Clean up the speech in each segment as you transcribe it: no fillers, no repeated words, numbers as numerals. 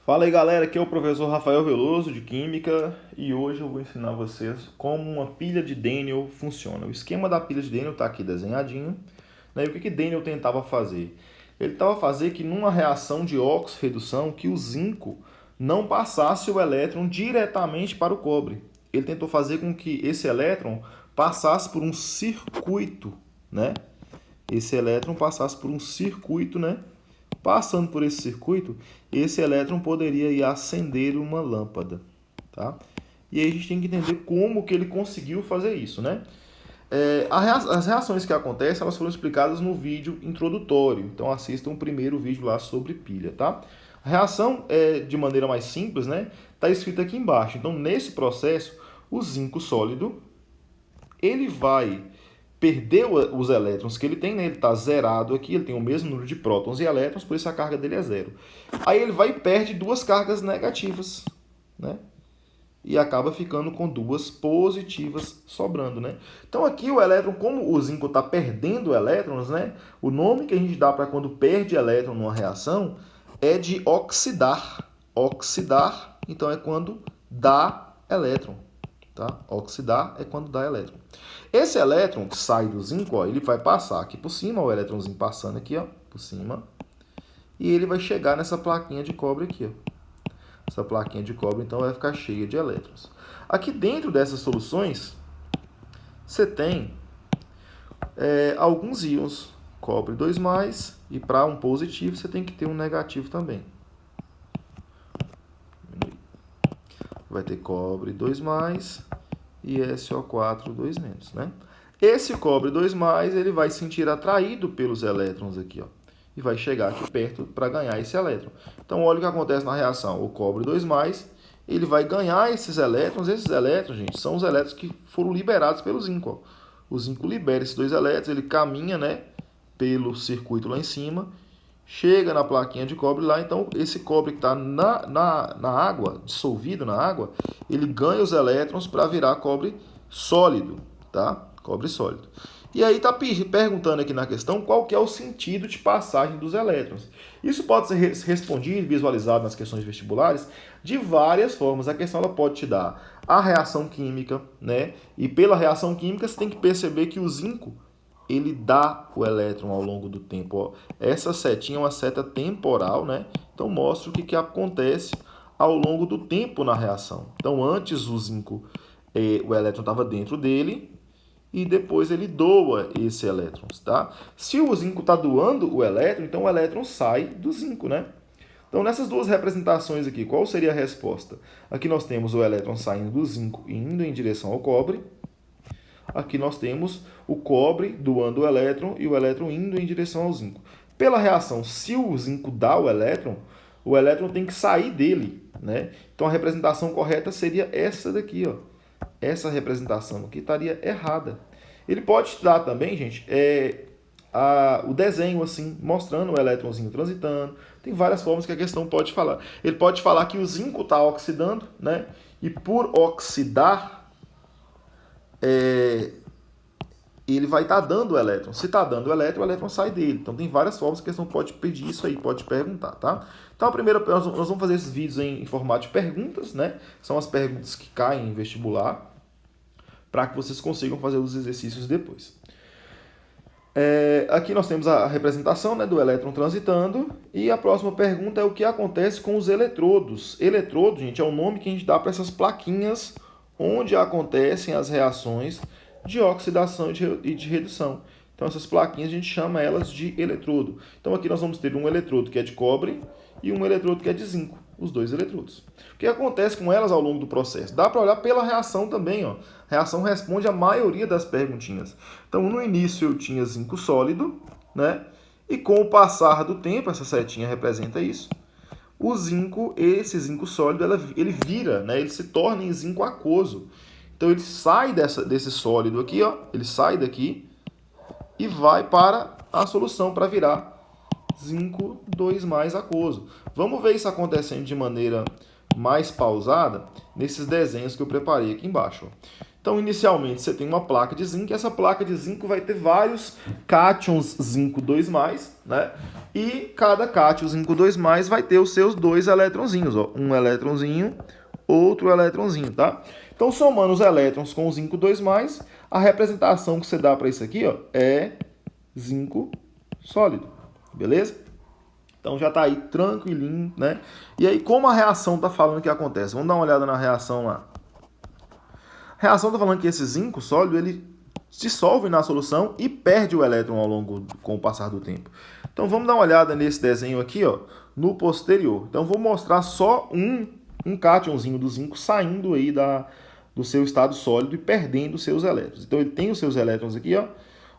Fala aí galera, aqui é o professor Rafael Veloso de Química e hoje eu vou ensinar vocês como uma pilha de Daniel funciona. O esquema da pilha de Daniel está aqui desenhadinho, né? E o que Daniel tentava fazer? Ele tentava fazer que numa reação de óxido-redução que o zinco não passasse o elétron diretamente para o cobre. Ele tentou fazer com que esse elétron passasse por um circuito, né? Esse elétron passasse por um circuito, né? Passando por esse circuito, esse elétron poderia ir acender uma lâmpada, tá? E aí a gente tem que entender como que ele conseguiu fazer isso, né? As reações que acontecem, elas foram explicadas no vídeo introdutório. Então assistam o primeiro vídeo lá sobre pilha, tá? A reação, de maneira mais simples, né? Está escrita aqui embaixo. Então nesse processo, o zinco sólido, ele vai perder os elétrons que ele tem, né? Ele está zerado aqui, ele tem o mesmo número de prótons e elétrons, por isso a carga dele é zero. Aí ele vai e perde duas cargas negativas, né? E acaba ficando com duas positivas sobrando, né? Então aqui o elétron, como o zinco está perdendo elétrons, né? O nome que a gente dá para quando perde elétron numa reação é de oxidar. Oxidar, então é quando dá elétron. Tá? Oxidar é quando dá elétron. Esse elétron que sai do zinco, ó, ele vai passar aqui por cima, o elétronzinho passando aqui, ó, por cima, e ele vai chegar nessa plaquinha de cobre aqui, ó. Essa plaquinha de cobre, então, vai ficar cheia de elétrons. Aqui dentro dessas soluções, você tem alguns íons, cobre 2+, e para um positivo você tem que ter um negativo também. Vai ter cobre 2+, e SO4 2-, né? Esse cobre 2+, ele vai se sentir atraído pelos elétrons aqui, ó, e vai chegar aqui perto para ganhar esse elétron. Então, olha o que acontece na reação. O cobre 2+, ele vai ganhar esses elétrons. Esses elétrons, gente, são os elétrons que foram liberados pelo zinco, ó. O zinco libera esses dois elétrons, ele caminha, né, pelo circuito lá em cima, chega na plaquinha de cobre lá, então esse cobre que está na água, dissolvido na água, ele ganha os elétrons para virar cobre sólido, tá? Cobre sólido. E aí está perguntando aqui na questão qual que é o sentido de passagem dos elétrons. Isso pode ser respondido, visualizado nas questões vestibulares de várias formas. A questão ela pode te dar a reação química, né? E pela reação química você tem que perceber que o zinco ele dá o elétron ao longo do tempo. Ó. Essa setinha é uma seta temporal, né? Então mostra o que acontece ao longo do tempo na reação. Então antes o zinco, o elétron estava dentro dele e depois ele doa esse elétron, tá? Se o zinco está doando o elétron, então o elétron sai do zinco, né? Então nessas duas representações aqui, qual seria a resposta? Aqui nós temos o elétron saindo do zinco e indo em direção ao cobre. Aqui nós temos o cobre doando o elétron e o elétron indo em direção ao zinco. Pela reação, se o zinco dá o elétron tem que sair dele, né? Então a representação correta seria essa daqui, ó. Essa representação aqui estaria errada. Ele pode dar também, gente, o desenho assim, mostrando o elétronzinho transitando. Tem várias formas que a questão pode falar. Ele pode falar que o zinco está oxidando, né? E por oxidar, ele vai estar dando o elétron. Se está dando o elétron sai dele. Então tem várias formas que a questão pode pedir isso aí, pode perguntar, tá? Então a primeira, nós vamos fazer esses vídeos em formato de perguntas, né? São as perguntas que caem em vestibular, para que vocês consigam fazer os exercícios depois. Aqui nós temos a representação, né, do elétron transitando. E a próxima pergunta é o que acontece com os eletrodos. Eletrodo, gente, é o nome que a gente dá para essas plaquinhas onde acontecem as reações de oxidação e de redução. Então essas plaquinhas a gente chama elas de eletrodo. Então aqui nós vamos ter um eletrodo que é de cobre e um eletrodo que é de zinco, os dois eletrodos. O que acontece com elas ao longo do processo? Dá para olhar pela reação também, ó. A reação responde a maioria das perguntinhas. Então no início eu tinha zinco sólido, né? E com o passar do tempo, essa setinha representa isso, o zinco, esse zinco sólido, ele vira, né? Ele se torna em zinco aquoso. Então ele sai desse sólido aqui, ó, ele sai daqui e vai para a solução para virar zinco 2+ aquoso. Vamos ver isso acontecendo de maneira mais pausada nesses desenhos que eu preparei aqui embaixo. Ó. Então, inicialmente, você tem uma placa de zinco, e essa placa de zinco vai ter vários cátions zinco 2+, né? E cada cátion zinco 2+, vai ter os seus dois elétronzinhos, ó. Um elétronzinho, outro elétronzinho, tá? Então, somando os elétrons com o zinco 2+, a representação que você dá para isso aqui, ó, é zinco sólido, beleza? Então já está aí tranquilinho, né? E aí, como a reação está falando que acontece? Vamos dar uma olhada na reação lá. A reação está falando que esse zinco sólido, ele se dissolve na solução e perde o elétron com o passar do tempo. Então vamos dar uma olhada nesse desenho aqui, ó, no posterior. Então vou mostrar só um cátionzinho do zinco saindo aí do seu estado sólido e perdendo os seus elétrons. Então ele tem os seus elétrons aqui, ó.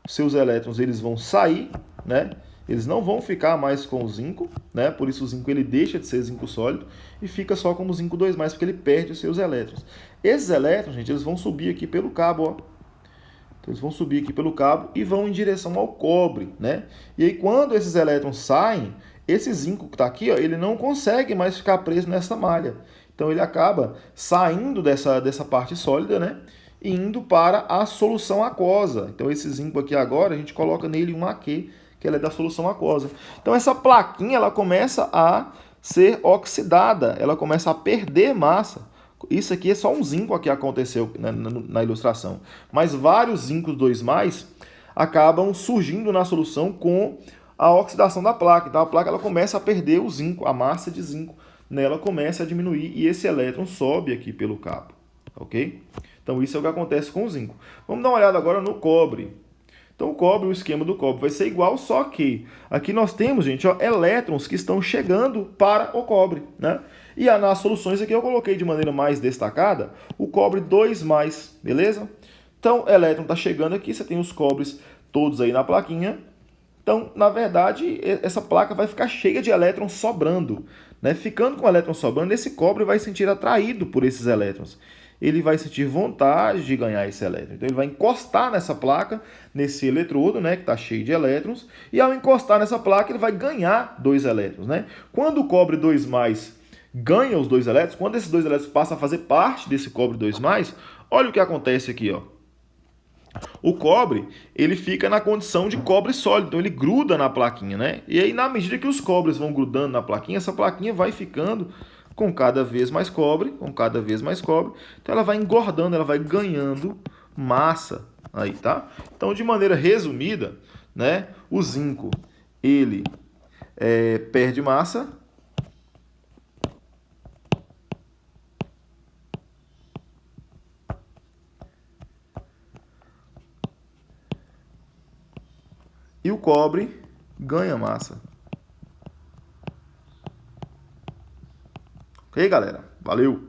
Os seus elétrons, eles vão sair, né? Eles não vão ficar mais com o zinco, né? Por isso o zinco ele deixa de ser zinco sólido e fica só como zinco 2+, porque ele perde os seus elétrons. Esses elétrons, gente, eles vão subir aqui pelo cabo, ó. Então eles vão subir aqui pelo cabo e vão em direção ao cobre, né? E aí quando esses elétrons saem, esse zinco que está aqui, ó, ele não consegue mais ficar preso nessa malha. Então ele acaba saindo dessa parte sólida, né? E indo para a solução aquosa. Então esse zinco aqui agora, a gente coloca nele um AQ, que ela é da solução aquosa. Então essa plaquinha, ela começa a ser oxidada, ela começa a perder massa. Isso aqui é só um zinco que aconteceu na ilustração. Mas vários zincos 2+, acabam surgindo na solução com a oxidação da placa. Então a placa ela começa a perder o zinco, a massa de zinco nela começa a diminuir e esse elétron sobe aqui pelo cabo. Ok? Então isso é o que acontece com o zinco. Vamos dar uma olhada agora no cobre. Então o cobre, o esquema do cobre vai ser igual, só que aqui nós temos, gente, ó, elétrons que estão chegando para o cobre, né? E nas soluções aqui eu coloquei de maneira mais destacada o cobre 2+, beleza? Então, elétron está chegando aqui, você tem os cobres todos aí na plaquinha. Então, na verdade, essa placa vai ficar cheia de elétrons sobrando, né? Ficando com o elétron sobrando, esse cobre vai se sentir atraído por esses elétrons. Ele vai sentir vontade de ganhar esse elétron. Então ele vai encostar nessa placa, nesse eletrodo, né, que está cheio de elétrons, e ao encostar nessa placa ele vai ganhar 2 elétrons, né? Quando o cobre 2+ ganha os 2 elétrons, quando esses 2 elétrons passam a fazer parte desse cobre 2+, olha o que acontece aqui, ó. O cobre, ele fica na condição de cobre sólido, então ele gruda na plaquinha, né? E aí, na medida que os cobres vão grudando na plaquinha, essa plaquinha vai ficando com cada vez mais cobre, então ela vai engordando, ela vai ganhando massa aí, tá? Então, de maneira resumida, né, o zinco, ele perde massa, e o cobre ganha massa. Ok, galera? Valeu!